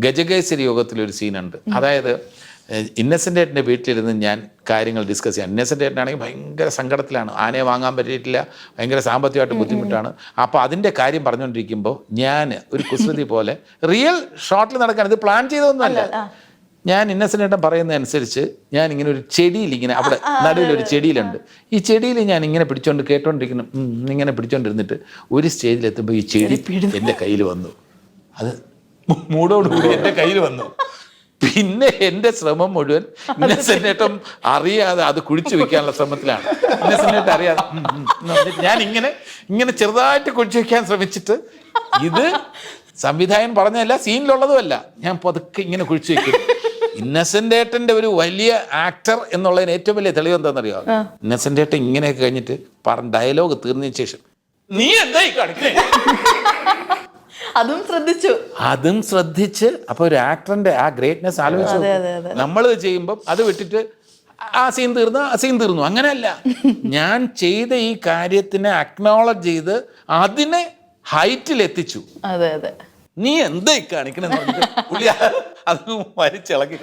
ഗജകേസരി യോഗത്തിലൊരു സീനുണ്ട്. അതായത് ഇന്നസെൻ്റ് ഏട്ടൻ്റെ വീട്ടിലിരുന്ന് ഞാൻ കാര്യങ്ങൾ ഡിസ്കസ് ചെയ്യാം. ഇന്നസെൻ്റ് ഏട്ടനാണെങ്കിൽ ഭയങ്കര സങ്കടത്തിലാണ്, ആനയെ വാങ്ങാൻ പറ്റിയിട്ടില്ല, ഭയങ്കര സാമ്പത്തികമായിട്ട് ബുദ്ധിമുട്ടാണ്. അപ്പോൾ അതിൻ്റെ കാര്യം പറഞ്ഞുകൊണ്ടിരിക്കുമ്പോൾ ഞാൻ ഒരു കുസൃതി പോലെ റിയൽ ഷോട്ടിൽ നടക്കാൻ, ഇത് പ്ലാൻ ചെയ്തൊന്നുമല്ല, ഞാൻ ഇന്നസെൻ്റ് ഏട്ടൻ പറയുന്നതനുസരിച്ച് ഞാൻ ഇങ്ങനെ ഒരു ചെടിയിൽ ഇങ്ങനെ അവിടെ നടുവിലൊരു ചെടിയിലുണ്ട്, ഈ ചെടിയിൽ ഞാൻ ഇങ്ങനെ പിടിച്ചോണ്ട് കേട്ടോണ്ടിരിക്കുന്നു, ഇങ്ങനെ പിടിച്ചോണ്ടിരുന്നിട്ട് ഒരു സ്റ്റേജിലെത്തുമ്പോൾ ഈ ചെടി എൻ്റെ കയ്യിൽ വന്നു. അത് മൂടോടുകൂടി എൻ്റെ കയ്യിൽ വന്നു. പിന്നെ എൻ്റെ ശ്രമം മുഴുവൻ ഇന്നസെൻ്റ് ഏട്ടൻ അറിയാതെ അത് കുഴിച്ചു വെക്കാനുള്ള ശ്രമത്തിലാണ്. ഇന്നസെൻ്റ് ഏട്ടൻ അറിയാതെ ഞാൻ ഇങ്ങനെ ചെറുതായിട്ട് കുഴിച്ചു വെക്കാൻ ശ്രമിച്ചിട്ട്, ഇത് സംവിധായകൻ പറഞ്ഞതല്ല, സീനിലുള്ളതുമല്ല, ഞാൻ പതുക്കെ ഇങ്ങനെ കുഴിച്ചു വെക്കും. ഇന്നസെൻ്റ് ഏട്ടൻ്റെ ഒരു വലിയ ആക്ടർ എന്നുള്ളതിന് ഏറ്റവും വലിയ തെളിവ് എന്താണെന്നറിയോ? ഇന്നസെൻ്റ് ഏട്ടൻ ഇങ്ങനെയൊക്കെ കഴിഞ്ഞിട്ട് ഡയലോഗ് തീർന്നതിന് ശേഷം നീ എന്തായി കാണിക്കണേ, അതും ശ്രദ്ധിച്ച്. അപ്പൊ ഒരു ആക്ടറിന്റെ ആ ഗ്രേറ്റ്നെസ് ആലോചിച്ചു. നമ്മൾ ചെയ്യുമ്പം അത് വിട്ടിട്ട് ആ സീൻ തീർന്നു അങ്ങനെയല്ല. ഞാൻ ചെയ്ത ഈ കാര്യത്തിനെ അക്നോളജ് ചെയ്ത് അതിനെ ഹൈറ്റിൽ എത്തിച്ചു. നീ എന്തായി കാണിക്കണെന്ന് പറഞ്ഞിട്ട് പുള്ളി അത് വലിച്ചിളക്കി.